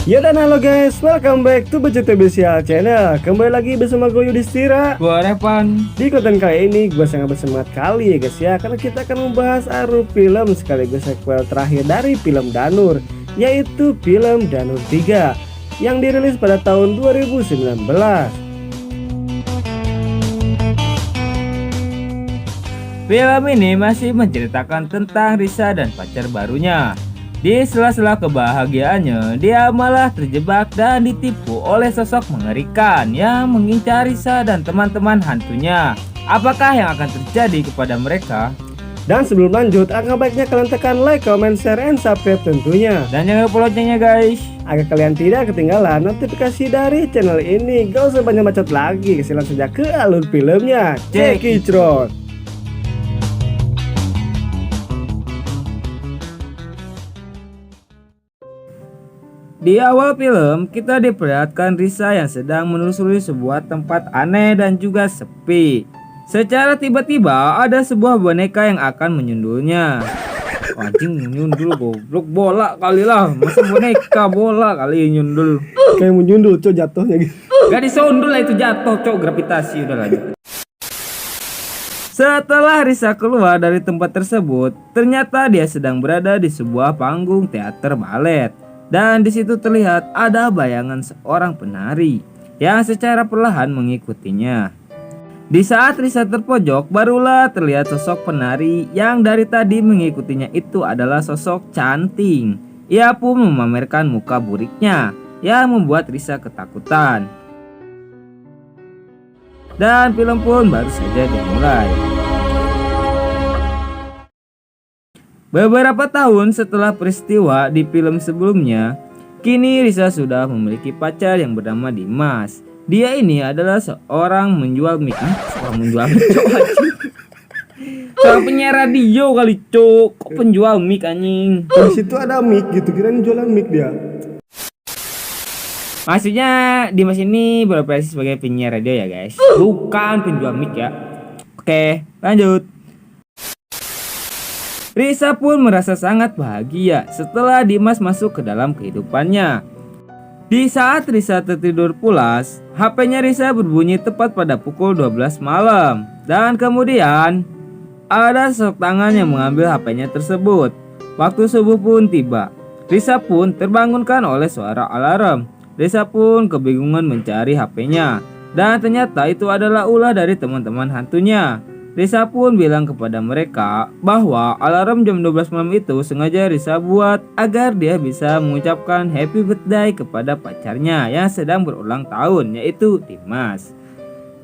Ya dan halo guys, welcome back to BCTV Channel. Kembali lagi bersama gue Yudhistira. Gua Revan. Di konten kali ini gue sangat bersemangat kali ya guys ya, karena kita akan membahas aru film sekaligus sequel terakhir dari film Danur, yaitu film Danur 3 yang dirilis pada tahun 2019. Film ini masih menceritakan tentang Risa dan pacar barunya. Di sela-sela kebahagiaannya, dia malah terjebak dan ditipu oleh sosok mengerikan yang mengincar Risa dan teman-teman hantunya. Apakah yang akan terjadi kepada mereka? Dan sebelum lanjut, alangkah baiknya kalian tekan like, comment, share, and subscribe tentunya. Dan jangan lupa loncengnya guys, agar kalian tidak ketinggalan notifikasi dari channel ini. Gak usah banyak bacot lagi, langsung saja ke alur filmnya. Check it out. Di awal film, kita diperlihatkan Risa yang sedang menelusuri sebuah tempat aneh dan juga sepi. Secara tiba-tiba ada sebuah boneka yang akan menyundulnya. Anjing, nyundul goblok, bola kali lah. Masa boneka, bola kali nyundul. Kayak menyundul cok jatuhnya gitu. Gak disundul lah, itu jatuh cok, gravitasi. Udah lanjut. Setelah Risa keluar dari tempat tersebut, ternyata dia sedang berada di sebuah panggung teater balet. Dan di situ terlihat ada bayangan seorang penari yang secara perlahan mengikutinya. Di saat Risa terpojok, barulah terlihat sosok penari yang dari tadi mengikutinya itu adalah sosok Canting. Ia pun memamerkan muka buriknya yang membuat Risa ketakutan. Dan film pun baru saja dimulai. Beberapa tahun setelah peristiwa di film sebelumnya, kini Risa sudah memiliki pacar yang bernama Dimas. Dia ini adalah seorang menjual mic. Seorang penyiar radio kali cok. Kok penjual mic anjing? Di situ ada mic gitu, kirain jualan mic dia. Maksudnya Dimas ini berprofesi sebagai penyiar radio ya guys, bukan penjual mic ya. Oke, lanjut. Risa pun merasa sangat bahagia setelah Dimas masuk ke dalam kehidupannya. Di saat Risa tertidur pulas, HP-nya Risa berbunyi tepat pada pukul 12 malam. Dan kemudian ada sosok tangan yang mengambil HP-nya tersebut. Waktu subuh pun tiba. Risa pun terbangunkan oleh suara alarm. Risa pun kebingungan mencari HP-nya. Dan ternyata itu adalah ulah dari teman-teman hantunya. Risa pun bilang kepada mereka bahwa alarm jam 12 malam itu sengaja Risa buat agar dia bisa mengucapkan happy birthday kepada pacarnya yang sedang berulang tahun, yaitu Dimas.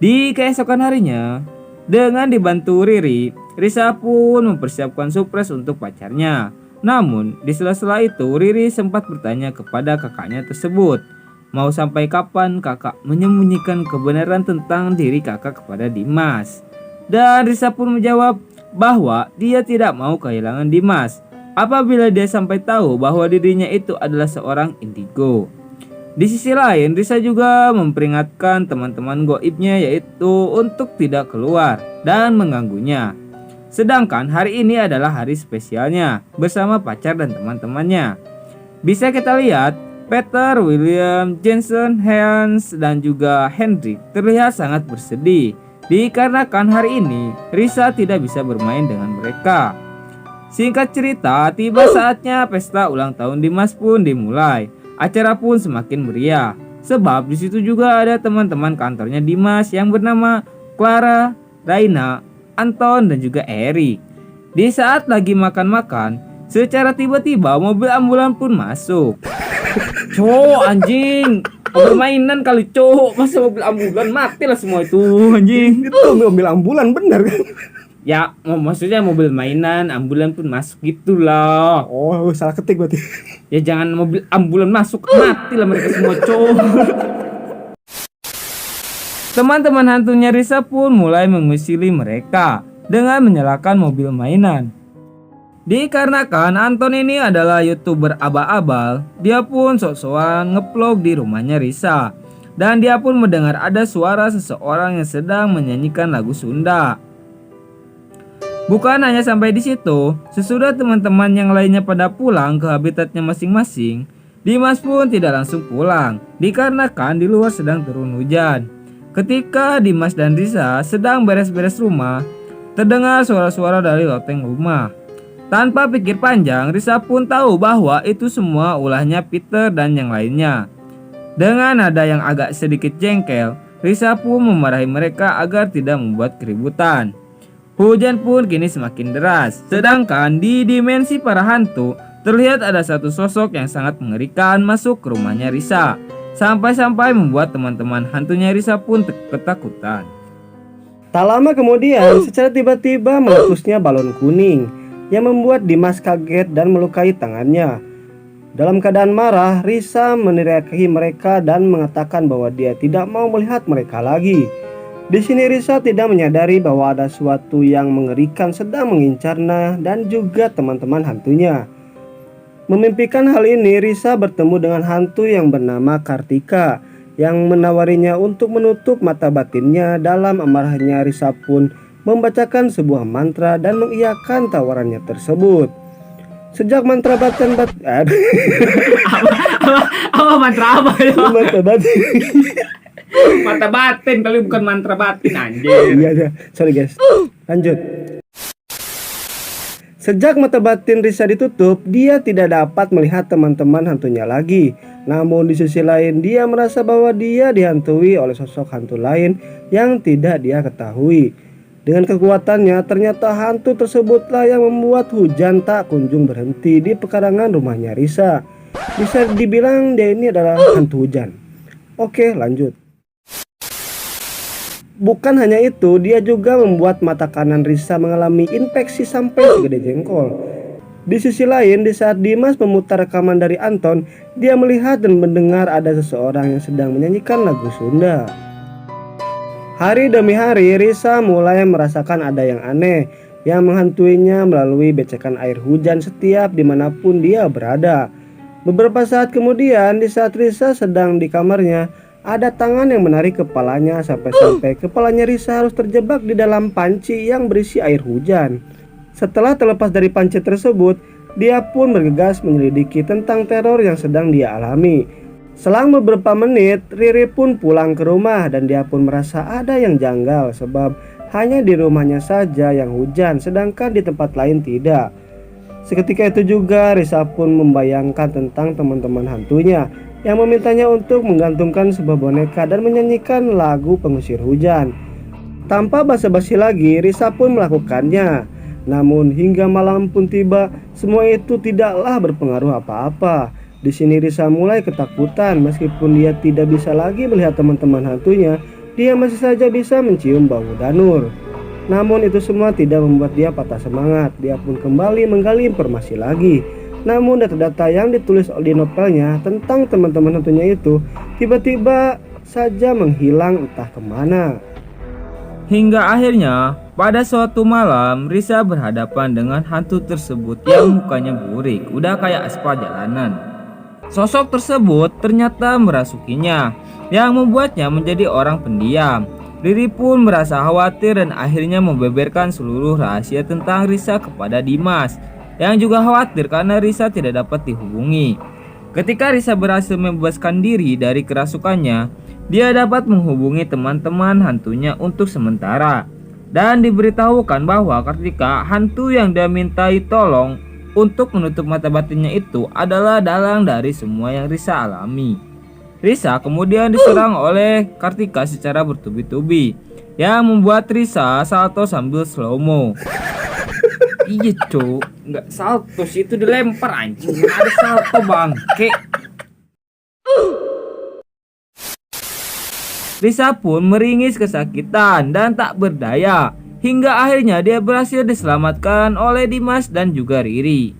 Di keesokan harinya, dengan dibantu Riri, Risa pun mempersiapkan surprise untuk pacarnya. Namun di sela-sela itu Riri sempat bertanya kepada kakaknya tersebut, mau sampai kapan kakak menyembunyikan kebenaran tentang diri kakak kepada Dimas. Dan Risa pun menjawab bahwa dia tidak mau kehilangan Dimas apabila dia sampai tahu bahwa dirinya itu adalah seorang indigo. Di sisi lain, Risa juga memperingatkan teman-teman goibnya yaitu untuk tidak keluar dan mengganggunya. Sedangkan hari ini adalah hari spesialnya bersama pacar dan teman-temannya. Bisa kita lihat Peter, William, Jensen, Hans, dan juga Henry terlihat sangat bersedih dikarenakan hari ini Risa tidak bisa bermain dengan mereka. Singkat cerita, tiba saatnya pesta ulang tahun Dimas pun dimulai. Acara pun semakin meriah, sebab di situ juga ada teman-teman kantornya Dimas yang bernama Clara, Raina, Anton, dan juga Eri. Di saat lagi makan-makan, secara tiba-tiba mobil ambulan pun masuk. Cowok anjing, mobil mainan kali cowok, masa mobil ambulan, matilah semua itu anjing. Itu mobil ambulan bener kan? Ya maksudnya mobil mainan, ambulan pun masuk gitulah. Oh salah ketik berarti. Ya jangan mobil ambulan masuk, matilah mereka semua cowok. Teman-teman hantunya Risa pun mulai mengusili mereka dengan menyalakan mobil mainan. Dikarenakan Anton ini adalah YouTuber abal-abal, dia pun sok-sokan ngeplog di rumahnya Risa. Dan dia pun mendengar ada suara seseorang yang sedang menyanyikan lagu Sunda. Bukan hanya sampai di situ, sesudah teman-teman yang lainnya pada pulang ke habitatnya masing-masing, Dimas pun tidak langsung pulang, dikarenakan di luar sedang turun hujan. Ketika Dimas dan Risa sedang beres-beres rumah, terdengar suara-suara dari loteng rumah. Tanpa pikir panjang, Risa pun tahu bahwa itu semua ulahnya Peter dan yang lainnya. Dengan nada yang agak sedikit jengkel, Risa pun memarahi mereka agar tidak membuat keributan. Hujan pun kini semakin deras, sedangkan di dimensi para hantu terlihat ada satu sosok yang sangat mengerikan masuk ke rumahnya Risa, sampai-sampai membuat teman-teman hantunya Risa pun ketakutan. Tak lama kemudian, secara tiba-tiba meletusnya balon kuning yang membuat Dimas kaget dan melukai tangannya. Dalam keadaan marah, Risa meneriaki mereka dan mengatakan bahwa dia tidak mau melihat mereka lagi. Di sini Risa tidak menyadari bahwa ada sesuatu yang mengerikan sedang mengincarnya dan juga teman-teman hantunya. Memimpikan hal ini, Risa bertemu dengan hantu yang bernama Kartika yang menawarinya untuk menutup mata batinnya. Dalam amarahnya, Risa pun membacakan sebuah mantra dan mengiyakan tawarannya tersebut. Sejak mantra batin Apa mantra apa ya? mantra batin. Mata batin kali, bukan mantra batin anjir. Iya, sorry guys. Lanjut. Sejak mata batin Risa ditutup, dia tidak dapat melihat teman-teman hantunya lagi. Namun di sisi lain, dia merasa bahwa dia dihantui oleh sosok hantu lain yang tidak dia ketahui. Dengan kekuatannya, ternyata hantu tersebutlah yang membuat hujan tak kunjung berhenti di pekarangan rumahnya Risa. Bisa dibilang dia ini adalah hantu hujan. Oke, lanjut. Bukan hanya itu, dia juga membuat mata kanan Risa mengalami infeksi sampai segede jengkol. Di sisi lain, di saat Dimas memutar rekaman dari Anton, dia melihat dan mendengar ada seseorang yang sedang menyanyikan lagu Sunda. Hari demi hari, Risa mulai merasakan ada yang aneh yang menghantuinya melalui becekan air hujan setiap dimanapun dia berada. Beberapa saat kemudian, di saat Risa sedang di kamarnya, ada tangan yang menarik kepalanya sampai-sampai kepalanya Risa harus terjebak di dalam panci yang berisi air hujan. Setelah terlepas dari panci tersebut, dia pun bergegas menyelidiki tentang teror yang sedang dia alami. Selang beberapa menit, Riri pun pulang ke rumah dan dia pun merasa ada yang janggal sebab hanya di rumahnya saja yang hujan sedangkan di tempat lain tidak. Seketika itu juga Risa pun membayangkan tentang teman-teman hantunya yang memintanya untuk menggantungkan sebuah boneka dan menyanyikan lagu pengusir hujan. Tanpa basa-basi lagi, Risa pun melakukannya. Namun hingga malam pun tiba, semua itu tidaklah berpengaruh apa-apa. Di sini Risa mulai ketakutan. Meskipun dia tidak bisa lagi melihat teman-teman hantunya, dia masih saja bisa mencium bau danur. Namun itu semua tidak membuat dia patah semangat. Dia pun kembali menggali informasi lagi. Namun data-data yang ditulis di novelnya tentang teman-teman hantunya itu tiba-tiba saja menghilang entah kemana. Hingga akhirnya pada suatu malam Risa berhadapan dengan hantu tersebut yang mukanya burik, udah kayak aspal jalanan. Sosok tersebut ternyata merasukinya, yang membuatnya menjadi orang pendiam. Riri pun merasa khawatir dan akhirnya membeberkan seluruh rahasia tentang Risa kepada Dimas, yang juga khawatir karena Risa tidak dapat dihubungi. Ketika Risa berhasil membebaskan diri dari kerasukannya, dia dapat menghubungi teman-teman hantunya untuk sementara. Dan diberitahukan bahwa ketika hantu yang dia mintai tolong untuk menutup mata batinnya itu adalah dalang dari semua yang Risa alami. Risa kemudian diserang oleh Kartika secara bertubi-tubi, yang membuat Risa salto sambil slow-mo. Iya cuk, nggak salto sih, itu dilempar anjing, ada salto bangke. Risa pun meringis kesakitan dan tak berdaya. Hingga akhirnya dia berhasil diselamatkan oleh Dimas dan juga Riri.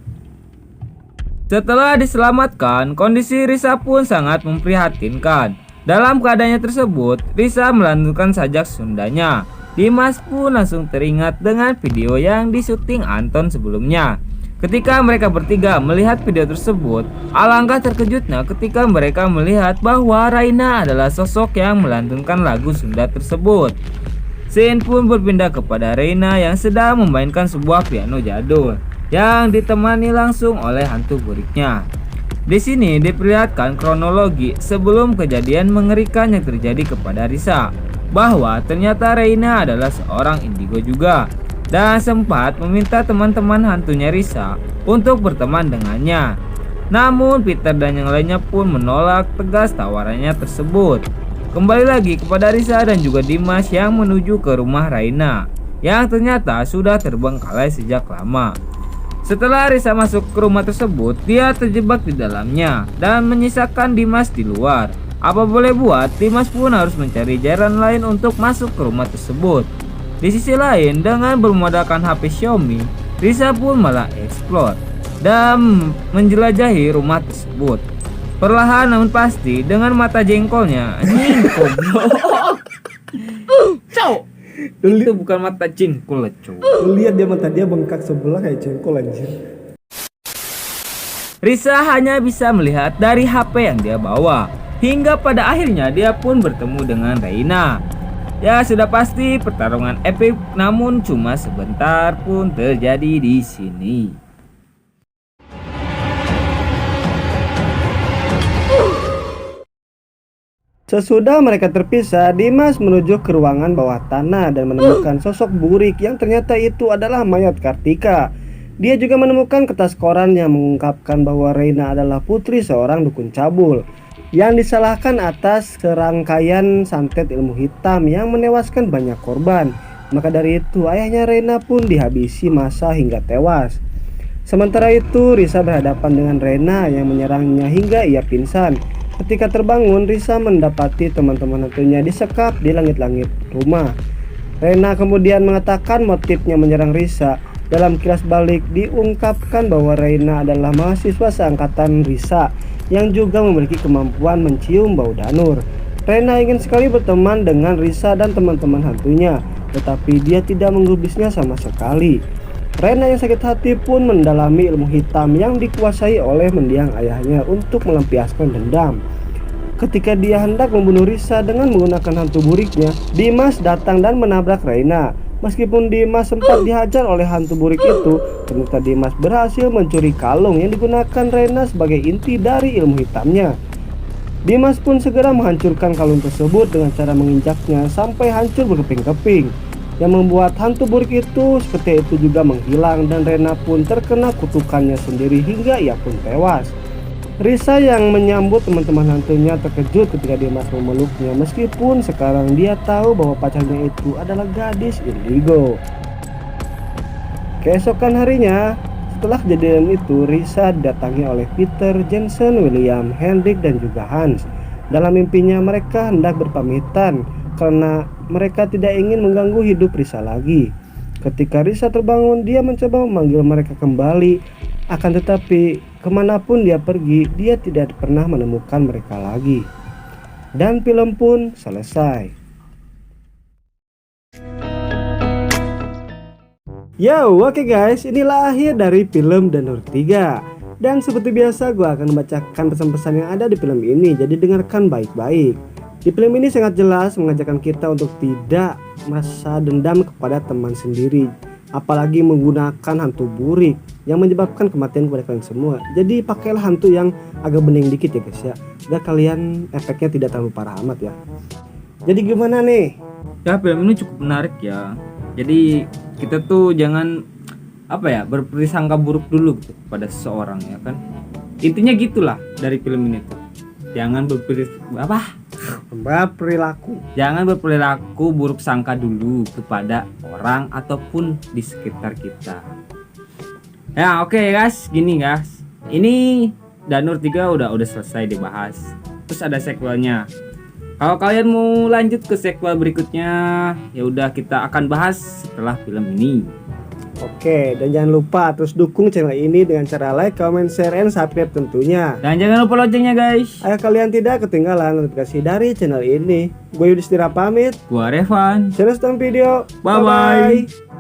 Setelah diselamatkan, kondisi Risa pun sangat memprihatinkan. Dalam keadaannya tersebut, Risa melantunkan sajak Sundanya. Dimas pun langsung teringat dengan video yang disyuting Anton sebelumnya. Ketika mereka bertiga melihat video tersebut, alangkah terkejutnya ketika mereka melihat bahwa Raina adalah sosok yang melantunkan lagu Sunda tersebut. Scene pun berpindah kepada Reina yang sedang memainkan sebuah piano jadul yang ditemani langsung oleh hantu buriknya. Di sini diperlihatkan kronologi sebelum kejadian mengerikan yang terjadi kepada Risa, bahwa ternyata Reina adalah seorang indigo juga, dan sempat meminta teman-teman hantunya Risa untuk berteman dengannya. Namun Peter dan yang lainnya pun menolak tegas tawarannya tersebut. Kembali lagi kepada Risa dan juga Dimas yang menuju ke rumah Reina, yang ternyata sudah terbengkalai sejak lama. Setelah Risa masuk ke rumah tersebut, dia terjebak di dalamnya dan menyisakan Dimas di luar. Apa boleh buat, Dimas pun harus mencari jalan lain untuk masuk ke rumah tersebut. Di sisi lain, dengan bermodalkan HP Xiaomi, Risa pun malah explore dan menjelajahi rumah tersebut. Perlahan namun pasti dengan mata jengkolnya. Anjing goblok. Cok. Itu bukan mata jengkol, cok. Lihat dia mata dia bengkak sebelah kayak jengkol anjir. Risa hanya bisa melihat dari HP yang dia bawa. Hingga pada akhirnya dia pun bertemu dengan Reina. Ya sudah pasti pertarungan epik, namun cuma sebentar pun terjadi di sini. Sesudah mereka terpisah, Dimas menuju ke ruangan bawah tanah dan menemukan sosok burik yang ternyata itu adalah mayat Kartika. Dia juga menemukan kertas koran yang mengungkapkan bahwa Reina adalah putri seorang dukun cabul yang disalahkan atas serangkaian santet ilmu hitam yang menewaskan banyak korban. Maka dari itu ayahnya Reina pun dihabisi massa hingga tewas. Sementara itu Risa berhadapan dengan Reina yang menyerangnya hingga ia pingsan. Ketika terbangun, Risa mendapati teman-teman hantunya disekap di langit-langit rumah. Reina kemudian mengatakan motifnya menyerang Risa. Dalam kilas balik diungkapkan bahwa Reina adalah mahasiswa seangkatan Risa yang juga memiliki kemampuan mencium bau danur. Reina ingin sekali berteman dengan Risa dan teman-teman hantunya, tetapi dia tidak menggubrisnya sama sekali. Reina yang sakit hati pun mendalami ilmu hitam yang dikuasai oleh mendiang ayahnya untuk melampiaskan dendam. Ketika dia hendak membunuh Risa dengan menggunakan hantu buriknya, Dimas datang dan menabrak Reina. Meskipun Dimas sempat dihajar oleh hantu burik itu, ternyata Dimas berhasil mencuri kalung yang digunakan Reina sebagai inti dari ilmu hitamnya. Dimas pun segera menghancurkan kalung tersebut dengan cara menginjaknya sampai hancur berkeping-keping, yang membuat hantu burik itu seperti itu juga menghilang dan Reina pun terkena kutukannya sendiri hingga ia pun tewas. Risa yang menyambut teman-teman hantunya terkejut ketika Dimas memeluknya, meskipun sekarang dia tahu bahwa pacarnya itu adalah gadis indigo. Keesokan harinya, setelah kejadian itu, Risa didatangi oleh Peter, Jensen, William, Hendrik, dan juga Hans. Dalam mimpinya mereka hendak berpamitan karena mereka tidak ingin mengganggu hidup Risa lagi. Ketika Risa terbangun, dia mencoba memanggil mereka kembali. Akan tetapi kemanapun dia pergi, dia tidak pernah menemukan mereka lagi. Dan film pun selesai. Oke guys, inilah akhir dari film Danur 3. Dan seperti biasa gue akan membacakan pesan-pesan yang ada di film ini, jadi dengarkan baik-baik. Di film ini sangat jelas mengajarkan kita untuk tidak merasa dendam kepada teman sendiri, apalagi menggunakan hantu burik yang menyebabkan kematian kepada kalian semua. Jadi pakailah hantu yang agak bening dikit ya guys ya, agar kalian efeknya tidak terlalu parah amat ya. Jadi gimana nih? Ya film ini cukup menarik ya. Jadi kita tuh jangan berprasangka buruk dulu gitu pada seseorang ya kan. Intinya gitulah dari film ini tuh. Jangan Jangan berperilaku buruk sangka dulu kepada orang ataupun di sekitar kita. Ya oke guys, gini guys. Ini Danur 3 udah selesai dibahas. Terus ada sequelnya. Kalau kalian mau lanjut ke sequel berikutnya, ya udah kita akan bahas setelah film ini. Oke, dan jangan lupa terus dukung channel ini dengan cara like, comment, share, and subscribe tentunya. Dan jangan lupa loncengnya guys, agar kalian tidak ketinggalan notifikasi dari channel ini. Gue Yudhistira pamit. Gua Revan. See you next time video. Bye bye.